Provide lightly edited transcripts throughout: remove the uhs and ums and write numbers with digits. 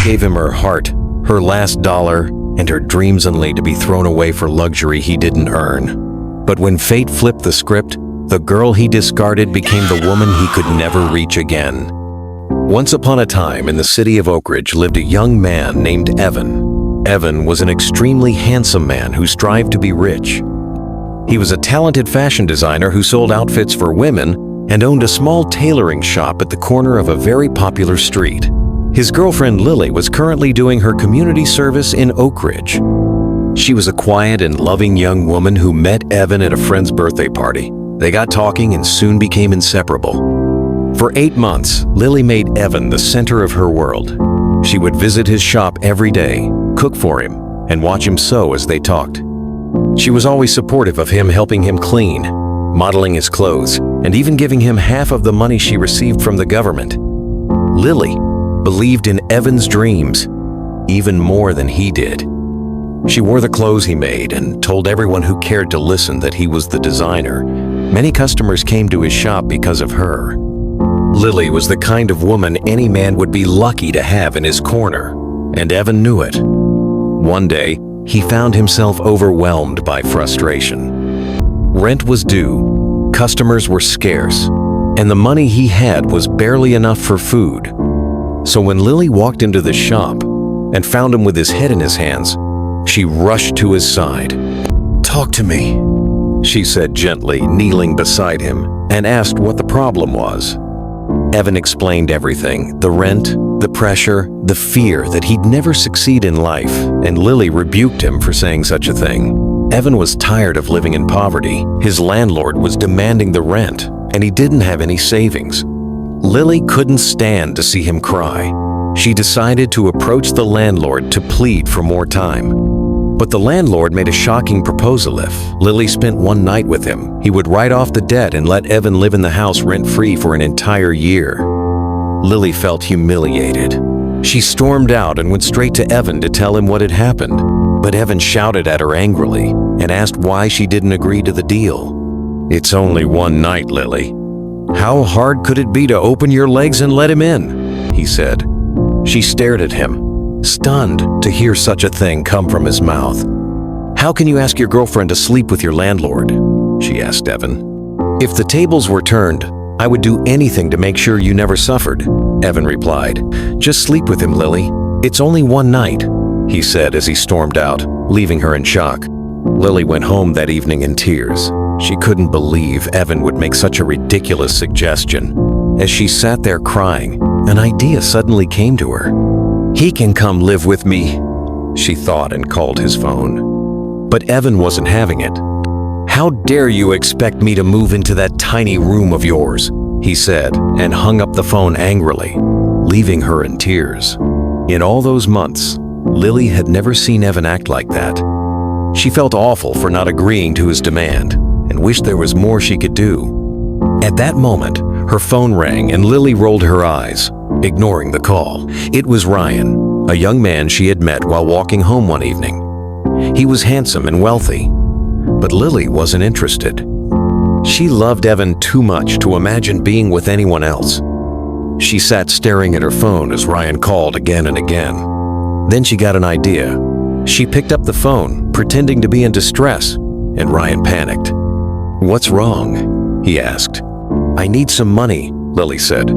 gave him her heart, her last dollar, and her dreams only to be thrown away for luxury he didn't earn. But when fate flipped the script, the girl he discarded became the woman he could never reach again. Once upon a time in the city of Oak Ridge lived a young man named Evan. Evan was an extremely handsome man who strived to be rich. He was a talented fashion designer who sold outfits for women and owned a small tailoring shop at the corner of a very popular street. His girlfriend Lily was currently doing her community service in Oak Ridge. She was a quiet and loving young woman who met Evan at a friend's birthday party. They got talking and soon became inseparable. For 8 months, Lily made Evan the center of her world. She would visit his shop every day, cook for him, and watch him sew as they talked. She was always supportive of him, helping him clean, modeling his clothes, and even giving him half of the money she received from the government. Lily believed in Evan's dreams even more than he did. She wore the clothes he made and told everyone who cared to listen that he was the designer. Many customers came to his shop because of her. Lily was the kind of woman any man would be lucky to have in his corner, and Evan knew it. One day, he found himself overwhelmed by frustration. Rent was due, customers were scarce, and the money he had was barely enough for food. So when Lily walked into the shop and found him with his head in his hands, she rushed to his side. "Talk to me," she said gently, kneeling beside him, and asked what the problem was. Evan explained everything: the rent, the pressure, the fear that he'd never succeed in life, and Lily rebuked him for saying such a thing. Evan was tired of living in poverty. His landlord was demanding the rent, and he didn't have any savings. Lily couldn't stand to see him cry. She decided to approach the landlord to plead for more time. But the landlord made a shocking proposal. If Lily spent one night with him, he would write off the debt and let Evan live in the house rent-free for an entire year. Lily felt humiliated. She stormed out and went straight to Evan to tell him what had happened. But Evan shouted at her angrily and asked why she didn't agree to the deal. "It's only one night, Lily. How hard could it be to open your legs and let him in?" he said. She stared at him, stunned to hear such a thing come from his mouth. "How can you ask your girlfriend to sleep with your landlord?" she asked Evan. "If the tables were turned, I would do anything to make sure you never suffered," Evan replied. "Just sleep with him, Lily. It's only one night," he said as he stormed out, leaving her in shock. Lily went home that evening in tears. She couldn't believe Evan would make such a ridiculous suggestion. As she sat there crying, an idea suddenly came to her. "He can come live with me," she thought, and called his phone. But Evan wasn't having it. "How dare you expect me to move into that tiny room of yours?" he said, and hung up the phone angrily, leaving her in tears. In all those months, Lily had never seen Evan act like that. She felt awful for not agreeing to his demand and wished there was more she could do. At that moment, her phone rang and Lily rolled her eyes, ignoring the call. It was Ryan, a young man she had met while walking home one evening. He was handsome and wealthy, but Lily wasn't interested. She loved Evan too much to imagine being with anyone else. She sat staring at her phone as Ryan called again and again. Then she got an idea. She picked up the phone, pretending to be in distress, and Ryan panicked. "What's wrong?" he asked. "I need some money," Lily said.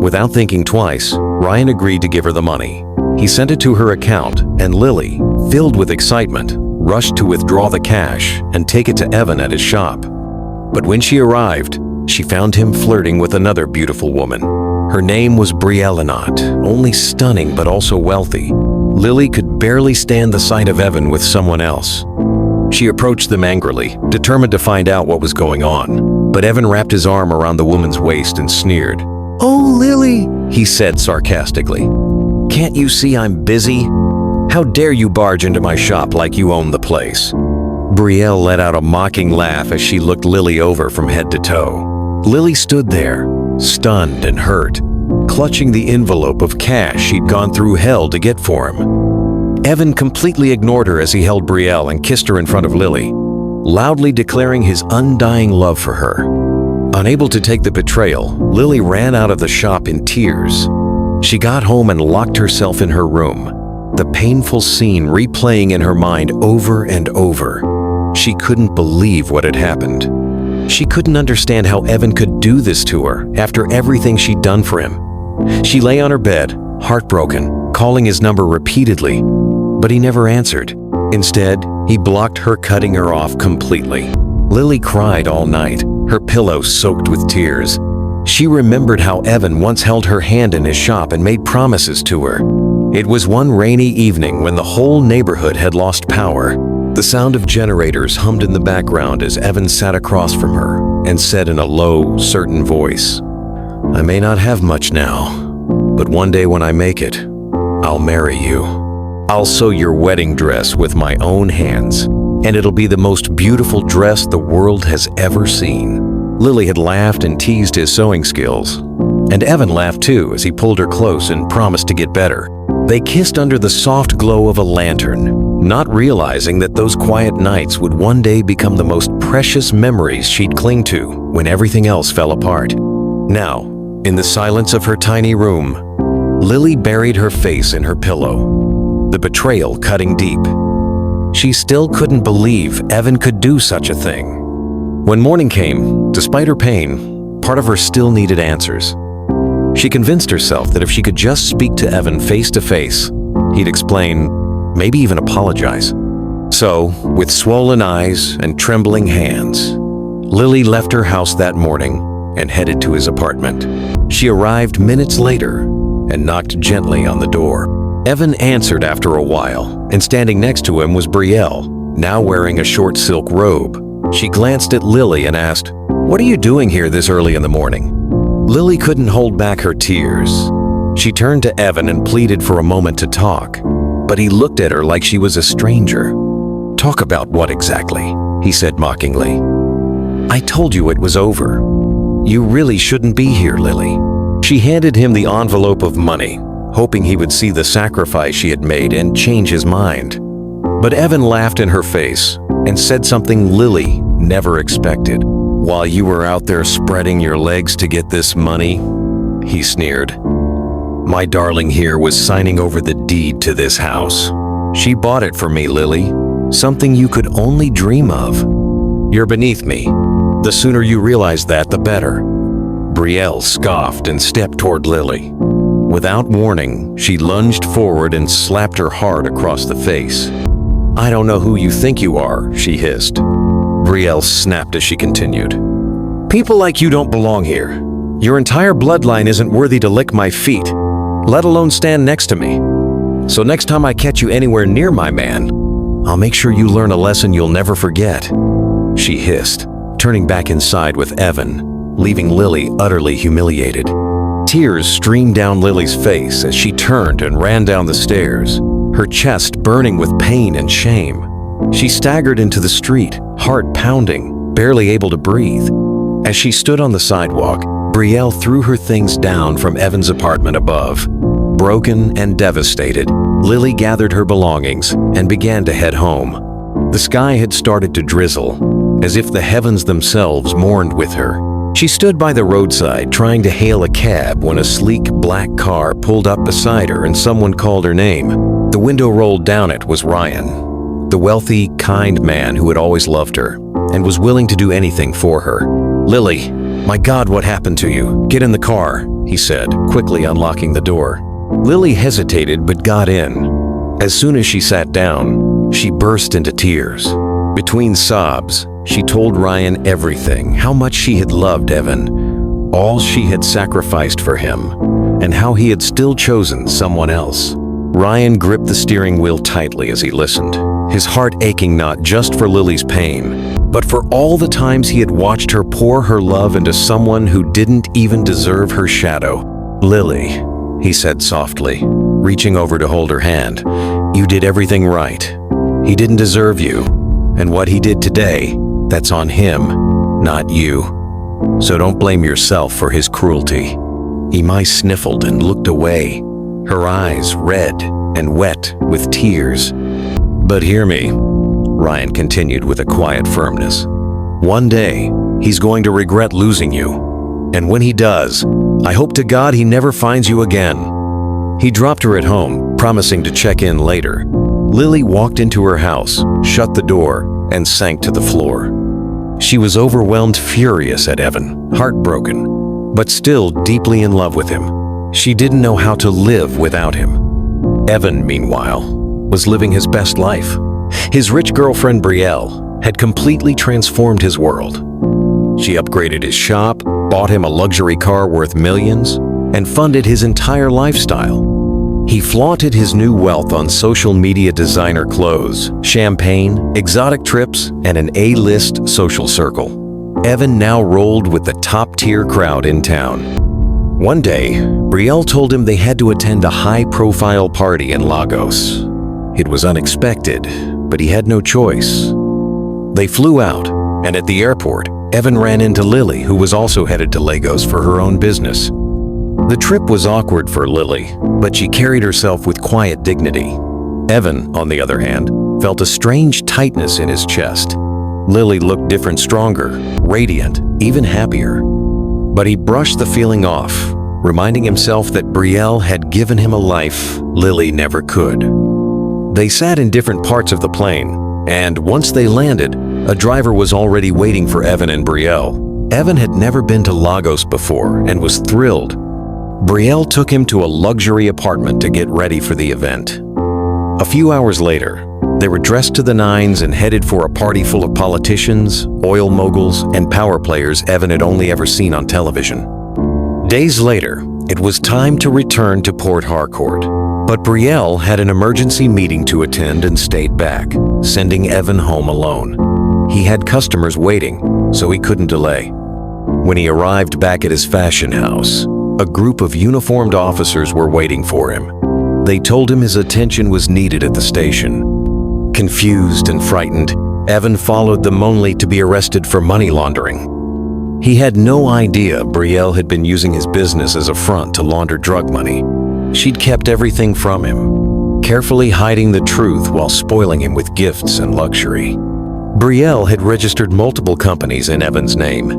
Without thinking twice, Ryan agreed to give her the money. He sent it to her account, and Lily, filled with excitement, rushed to withdraw the cash and take it to Evan at his shop. But when she arrived, she found him flirting with another beautiful woman. Her name was Brielle, not only stunning but also wealthy. Lily could barely stand the sight of Evan with someone else. She approached them angrily, determined to find out what was going on. But Evan wrapped his arm around the woman's waist and sneered. "Oh, Lily," he said sarcastically. "Can't you see I'm busy? How dare you barge into my shop like you own the place?" Brielle let out a mocking laugh as she looked Lily over from head to toe. Lily stood there, stunned and hurt, clutching the envelope of cash she'd gone through hell to get for him. Evan completely ignored her as he held Brielle and kissed her in front of Lily, loudly declaring his undying love for her. Unable to take the betrayal, Lily ran out of the shop in tears. She got home and locked herself in her room, the painful scene replaying in her mind over and over. She couldn't believe what had happened. She couldn't understand how Evan could do this to her after everything she'd done for him. She lay on her bed, heartbroken, calling his number repeatedly, but he never answered. Instead, he blocked her, cutting her off completely. Lily cried all night, her pillow soaked with tears. She remembered how Evan once held her hand in his shop and made promises to her. It was one rainy evening when the whole neighborhood had lost power. The sound of generators hummed in the background as Evan sat across from her and said in a low, certain voice, "I may not have much now, but one day when I make it, I'll marry you. I'll sew your wedding dress with my own hands, and it'll be the most beautiful dress the world has ever seen." Lily had laughed and teased his sewing skills, and Evan laughed too as he pulled her close and promised to get better. They kissed under the soft glow of a lantern, not realizing that those quiet nights would one day become the most precious memories she'd cling to when everything else fell apart. Now, in the silence of her tiny room, Lily buried her face in her pillow, the betrayal cutting deep. She still couldn't believe Evan could do such a thing. When morning came, despite her pain, part of her still needed answers. She convinced herself that if she could just speak to Evan face to face, he'd explain, maybe even apologize. So, with swollen eyes and trembling hands, Lily left her house that morning and headed to his apartment. She arrived minutes later and knocked gently on the door. Evan answered after a while, and standing next to him was Brielle, now wearing a short silk robe. She glanced at Lily and asked, "What are you doing here this early in the morning?" Lily couldn't hold back her tears. She turned to Evan and pleaded for a moment to talk, but he looked at her like she was a stranger. "Talk about what exactly?" he said mockingly. "I told you it was over. You really shouldn't be here, Lily." She handed him the envelope of money, hoping he would see the sacrifice she had made and change his mind. But Evan laughed in her face and said something Lily never expected. "While you were out there spreading your legs to get this money," he sneered, "my darling here was signing over the deed to this house. She bought it for me, Lily, something you could only dream of. You're beneath me. The sooner you realize that, the better." Brielle scoffed and stepped toward Lily. Without warning, she lunged forward and slapped her hard across the face. "I don't know who you think you are," she hissed. Brielle snapped as she continued. "People like you don't belong here. Your entire bloodline isn't worthy to lick my feet, let alone stand next to me. So next time I catch you anywhere near my man, I'll make sure you learn a lesson you'll never forget," she hissed, turning back inside with Evan, leaving Lily utterly humiliated. Tears streamed down Lily's face as she turned and ran down the stairs, her chest burning with pain and shame. She staggered into the street, heart pounding, barely able to breathe. As she stood on the sidewalk, Brielle threw her things down from Evan's apartment above. Broken and devastated, Lily gathered her belongings and began to head home. The sky had started to drizzle, as if the heavens themselves mourned with her. She stood by the roadside trying to hail a cab when a sleek black car pulled up beside her and someone called her name. The window rolled down. It was Ryan, the wealthy, kind man who had always loved her and was willing to do anything for her. "Lily, my God, what happened to you? Get in the car," he said, quickly unlocking the door. Lily hesitated but got in. As soon as she sat down, she burst into tears. Between sobs, she told Ryan everything, how much she had loved Evan, all she had sacrificed for him, and how he had still chosen someone else. Ryan gripped the steering wheel tightly as he listened, his heart aching not just for Lily's pain, but for all the times he had watched her pour her love into someone who didn't even deserve her shadow. "Lily," he said softly, reaching over to hold her hand, "you did everything right. He didn't deserve you, and what he did today, that's on him, not you. So don't blame yourself for his cruelty." Imai sniffled and looked away, her eyes red and wet with tears. "But hear me," Ryan continued with a quiet firmness. "One day, he's going to regret losing you. And when he does, I hope to God he never finds you again. He dropped her at home, promising to check in later. Lily walked into her house, shut the door, and sank to the floor. She was overwhelmed, furious at Evan, heartbroken, but still deeply in love with him. She didn't know how to live without him. Evan, meanwhile, was living his best life. His rich girlfriend Brielle had completely transformed his world. She upgraded his shop, bought him a luxury car worth millions, and funded his entire lifestyle. He flaunted his new wealth on social media, designer clothes, champagne, exotic trips, and an A-list social circle. Evan now rolled with the top-tier crowd in town. One day, Brielle told him they had to attend a high-profile party in Lagos. It was unexpected, but he had no choice. They flew out, and at the airport, Evan ran into Lily, who was also headed to Lagos for her own business. The trip was awkward for Lily, but she carried herself with quiet dignity. Evan, on the other hand, felt a strange tightness in his chest. Lily looked different, stronger, radiant, even happier. But he brushed the feeling off, reminding himself that Brielle had given him a life Lily never could. They sat in different parts of the plane, and once they landed, a driver was already waiting for Evan and Brielle. Evan had never been to Lagos before and was thrilled. Brielle took him to a luxury apartment to get ready for the event. A few hours later, they were dressed to the nines and headed for a party full of politicians, oil moguls, and power players Evan had only ever seen on television. Days later, it was time to return to Port Harcourt, but Brielle had an emergency meeting to attend and stayed back, sending Evan home alone. He had customers waiting, so he couldn't delay. When he arrived back at his fashion house, a group of uniformed officers were waiting for him. They told him his attention was needed at the station. Confused and frightened, Evan followed them only to be arrested for money laundering. He had no idea Brielle had been using his business as a front to launder drug money. She'd kept everything from him, carefully hiding the truth while spoiling him with gifts and luxury. Brielle had registered multiple companies in Evan's name,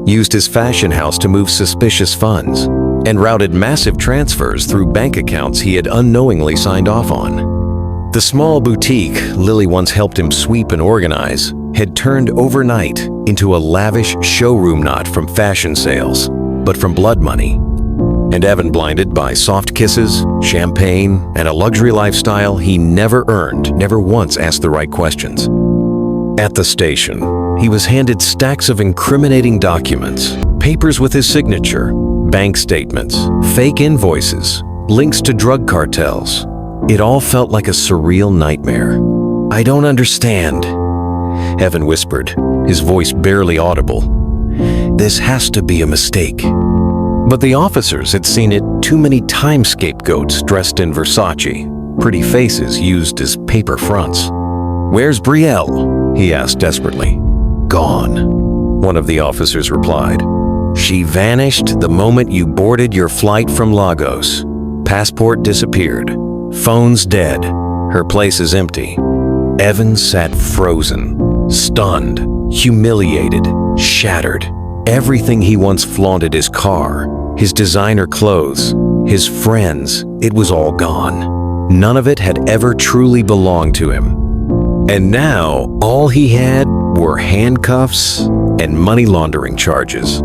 used his fashion house to move suspicious funds, and routed massive transfers through bank accounts he had unknowingly signed off on. The small boutique Lily once helped him sweep and organize had turned overnight into a lavish showroom, not from fashion sales, but from blood money. And Evan, blinded by soft kisses, champagne, and a luxury lifestyle he never earned, never once asked the right questions. At the station, he was handed stacks of incriminating documents, papers with his signature, bank statements, fake invoices, links to drug cartels. It all felt like a surreal nightmare. "I don't understand," Evan whispered, his voice barely audible. "This has to be a mistake." But the officers had seen it too many times: scapegoats dressed in Versace, pretty faces used as paper fronts. "Where's Brielle?" he asked desperately. "Gone," one of the officers replied. "She vanished the moment you boarded your flight from Lagos. Passport disappeared. Phone's dead. Her place is empty." Evan sat frozen, stunned, humiliated, shattered. Everything he once flaunted, his car, his designer clothes, his friends, it was all gone. None of it had ever truly belonged to him. And now, all he had were handcuffs and money laundering charges.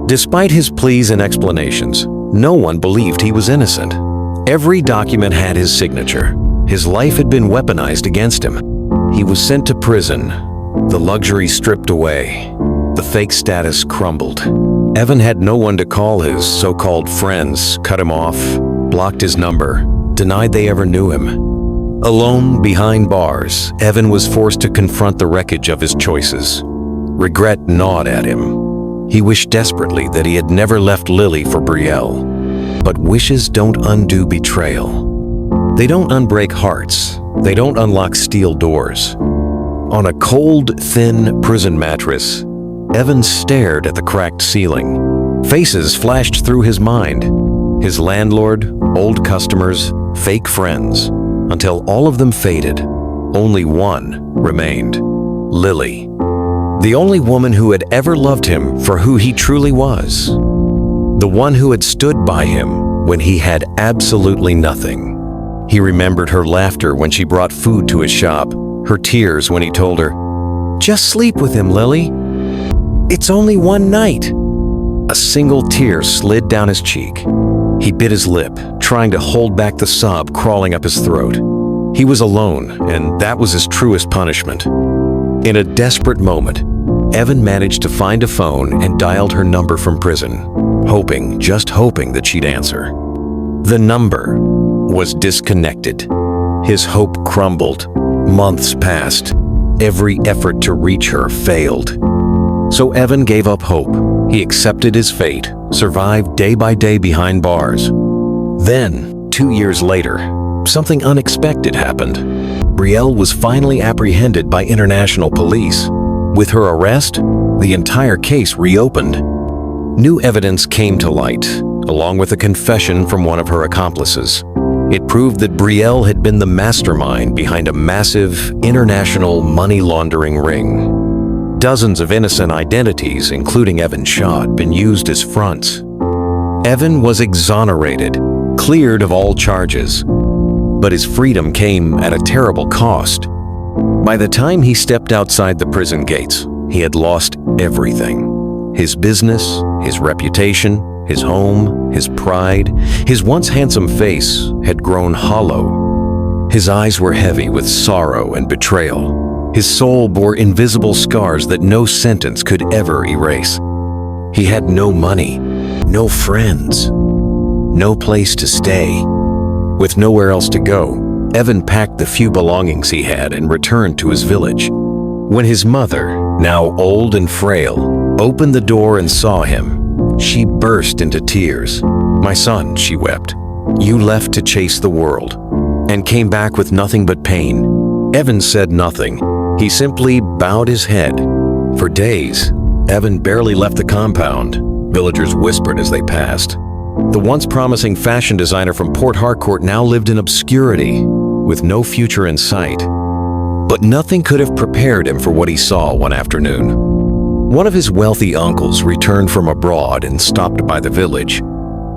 Despite his pleas and explanations, no one believed he was innocent. Every document had his signature. His life had been weaponized against him. He was sent to prison, the luxury stripped away, the fake status crumbled. Evan had no one to call. His so-called friends cut him off, blocked his number, denied they ever knew him. Alone behind bars, Evan was forced to confront the wreckage of his choices. Regret gnawed at him. He wished desperately that he had never left Lily for Brielle. But wishes don't undo betrayal. They don't unbreak hearts. They don't unlock steel doors. On a cold, thin prison mattress, Evan stared at the cracked ceiling. Faces flashed through his mind. His landlord, old customers, fake friends, until all of them faded. Only one remained: Lily. The only woman who had ever loved him for who he truly was. The one who had stood by him when he had absolutely nothing. He remembered her laughter when she brought food to his shop, her tears when he told her, "Just sleep with him, Lily. It's only one night." A single tear slid down his cheek. He bit his lip, trying to hold back the sob crawling up his throat. He was alone, and that was his truest punishment. In a desperate moment, Evan managed to find a phone and dialed her number from prison, just hoping that she'd answer. The number was disconnected. His hope crumbled. Months passed. Every effort to reach her failed. So Evan gave up hope. He accepted his fate, survived day by day behind bars. Then, 2 years later, something unexpected happened. Brielle was finally apprehended by international police. With her arrest, the entire case reopened. New evidence came to light, along with a confession from one of her accomplices. It proved that Brielle had been the mastermind behind a massive, international money laundering ring. Dozens of innocent identities, including Evan Shaw, had been used as fronts. Evan was exonerated, cleared of all charges. But his freedom came at a terrible cost. By the time he stepped outside the prison gates, he had lost everything. His business, his reputation, his home, his pride, his once handsome face had grown hollow. His eyes were heavy with sorrow and betrayal. His soul bore invisible scars that no sentence could ever erase. He had no money, no friends, no place to stay. With nowhere else to go, Evan packed the few belongings he had and returned to his village. When his mother, now old and frail, opened the door and saw him, she burst into tears. "My son," she wept, "you left to chase the world and came back with nothing but pain." Evan said nothing. He simply bowed his head. For days, Evan barely left the compound. Villagers whispered as they passed. The once promising fashion designer from Port Harcourt now lived in obscurity, with no future in sight. But nothing could have prepared him for what he saw one afternoon. One of his wealthy uncles returned from abroad and stopped by the village.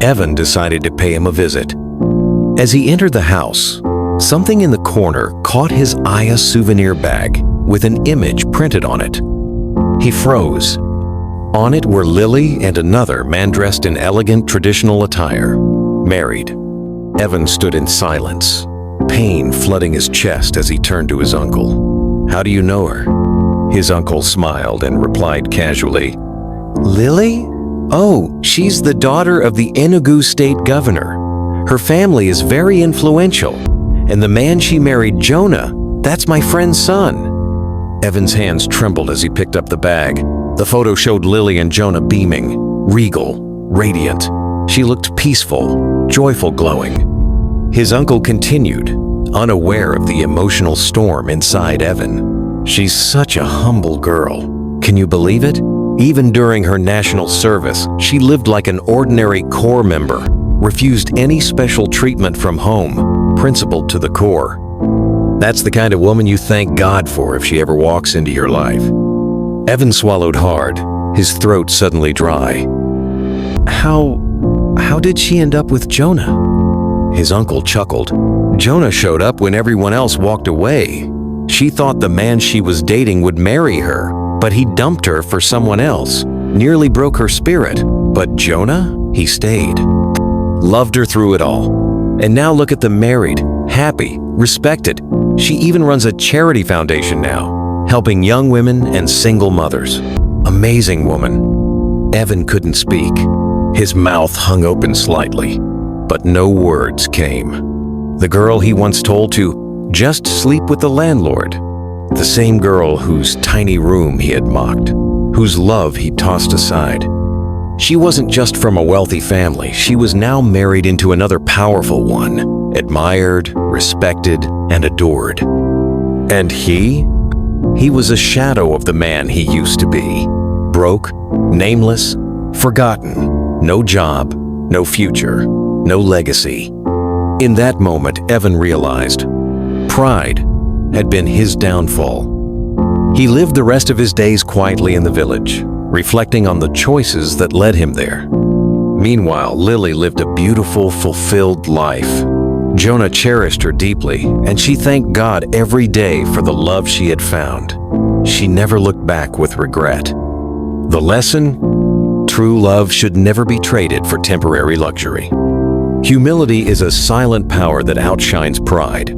Evan decided to pay him a visit. As he entered the house, something in the corner caught his eye: a souvenir bag with an image printed on it. He froze. On it were Lily and another man dressed in elegant traditional attire, married. Evan stood in silence, pain flooding his chest as he turned to his uncle. "How do you know her?" His uncle smiled and replied casually, "Lily? Oh, she's the daughter of the Enugu state governor. Her family is very influential, and the man she married, Jonah, that's my friend's son." Evan's hands trembled as he picked up the bag. The photo showed Lily and Jonah beaming, regal, radiant. She looked peaceful, joyful, glowing. His uncle continued, unaware of the emotional storm inside Evan. "She's such a humble girl. Can you believe it? Even during her national service, she lived like an ordinary Corps member, refused any special treatment from home, principled to the core. That's the kind of woman you thank God for if she ever walks into your life." Evan swallowed hard, his throat suddenly dry. How did she end up with Jonah?" His uncle chuckled. "Jonah showed up when everyone else walked away. She thought the man she was dating would marry her, but he dumped her for someone else, nearly broke her spirit. But Jonah, he stayed. Loved her through it all. And now look at them married, happy, respected. She even runs a charity foundation now, helping young women and single mothers. Amazing woman." Evan couldn't speak. His mouth hung open slightly, but no words came. The girl he once told to just sleep with the landlord. The same girl whose tiny room he had mocked, whose love he tossed aside. She wasn't just from a wealthy family. She was now married into another powerful one, admired, respected, and adored. And he was a shadow of the man he used to be. Broke, nameless, forgotten. No job, no future, no legacy. In that moment, Evan realized pride had been his downfall. He lived the rest of his days quietly in the village, reflecting on the choices that led him there. Meanwhile, Lily lived a beautiful, fulfilled life. Jonah cherished her deeply, and she thanked God every day for the love she had found. She never looked back with regret. The lesson? True love should never be traded for temporary luxury. Humility is a silent power that outshines pride.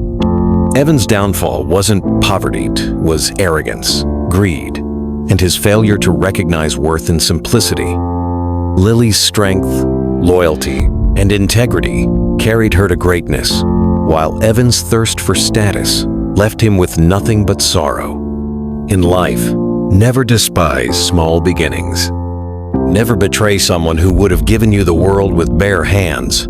Evan's downfall wasn't poverty, it was arrogance, greed, and his failure to recognize worth in simplicity. Lily's strength, loyalty, and integrity carried her to greatness, while Evan's thirst for status left him with nothing but sorrow. In life, never despise small beginnings. Never betray someone who would have given you the world with bare hands.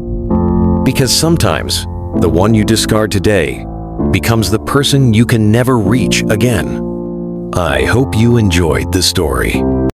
Because sometimes, the one you discard today becomes the person you can never reach again. I hope you enjoyed the story.